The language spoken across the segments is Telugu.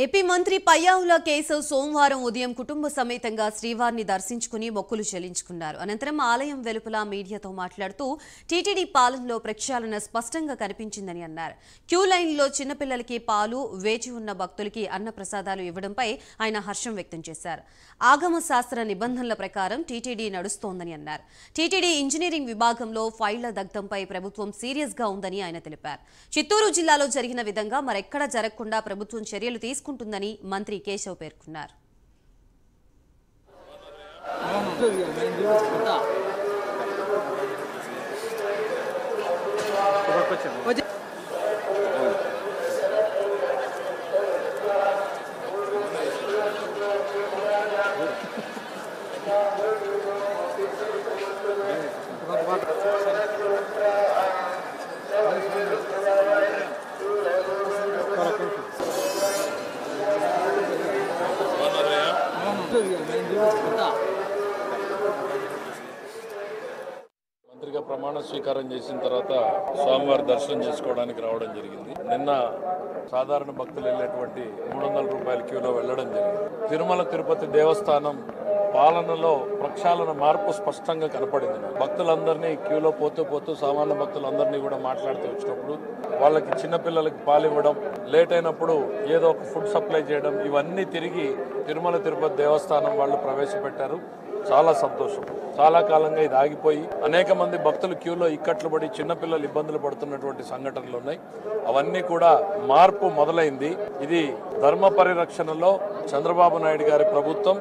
ఏపీ మంత్రి పయ్యావుల కేశవ్ సోమవారం ఉదయం కుటుంబ సమేతంగా శ్రీవారిని దర్శించుకుని మొక్కులు చెల్లించుకున్నారు. అనంతరం ఆలయం వెలుపల మీడియాతో మాట్లాడుతూ టీటీడీ పాలనలో ప్రక్షాళన స్పష్టంగా కనిపించిందని అన్నారు. క్యూ లైన్లో చిన్నపిల్లలకి పాలు, వేచి ఉన్న భక్తులకి అన్న ప్రసాదాలు ఇవ్వడంపై ఆయన హర్షం వ్యక్తం చేశారు. ఆగమ శాస్త్ర నిబంధనల ప్రకారం టీటీడీ నడుస్తోందని అన్నారు. టీటీడీ ఇంజనీరింగ్ విభాగంలో ఫైళ్ల దగ్ధంపై ప్రభుత్వం సీరియస్ గా ఉందని ఆయన తెలిపారు. చిత్తూరు జిల్లాలో జరిగిన విధంగా మరెక్కడా జరగకుండా ప్రభుత్వం చర్యలు తీసుకుంటుందని మంత్రి కేశవ్ పేర్కొన్నారు. మంత్రిగా ప్రమాణ స్వీకారం చేసిన తర్వాత స్వామివారి దర్శనం చేసుకోవడానికి రావడం జరిగింది. నిన్న సాధారణ భక్తులు వెళ్ళేటువంటి 300 రూపాయల క్యూలో వెళ్లడం జరిగింది. తిరుమల తిరుపతి దేవస్థానం పాలనలో ప్రక్షాళన మార్పు స్పష్టంగా కనపడింది. భక్తులందరినీ క్యూలో పోతూ సామాన్య భక్తులందరినీ కూడా మాట్లాడుతూ వచ్చినప్పుడు వాళ్ళకి చిన్నపిల్లలకి పాలు ఇవ్వడం, లేట్ అయినప్పుడు ఏదో ఒక ఫుడ్ సప్లై చేయడం, ఇవన్నీ తిరిగి తిరుమల తిరుపతి దేవస్థానం వాళ్ళు ప్రవేశపెట్టారు. చాలా సంతోషం. చాలా కాలంగా ఇది ఆగిపోయి అనేక మంది భక్తులు క్యూలో ఇక్కట్లు పడి చిన్నపిల్లలు ఇబ్బందులు పడుతున్నటువంటి సంఘటనలు ఉన్నాయి. అవన్నీ కూడా మార్పు మొదలైంది. ఇది ధర్మ పరిరక్షణలో చంద్రబాబు నాయుడు గారి ప్రభుత్వం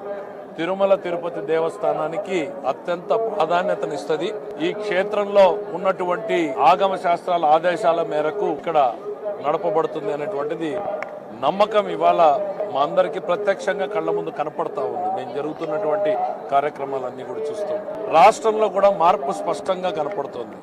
తిరుమల తిరుపతి దేవస్థానానికి అత్యంత ప్రాధాన్యతనిస్తుంది. ఈ క్షేత్రంలో ఉన్నటువంటి ఆగమ శాస్త్రాల ఆదేశాల మేరకు ఇక్కడ నడపబడుతుంది అనేటువంటిది నమ్మకం ఇవాళ మా అందరికీ ప్రత్యక్షంగా కళ్ళ ముందు కనపడతా ఉంది. మేము జరుగుతున్నటువంటి కార్యక్రమాలన్నీ కూడా చూస్తాం. రాష్ట్రంలో కూడా మార్పు స్పష్టంగా కనపడుతోంది.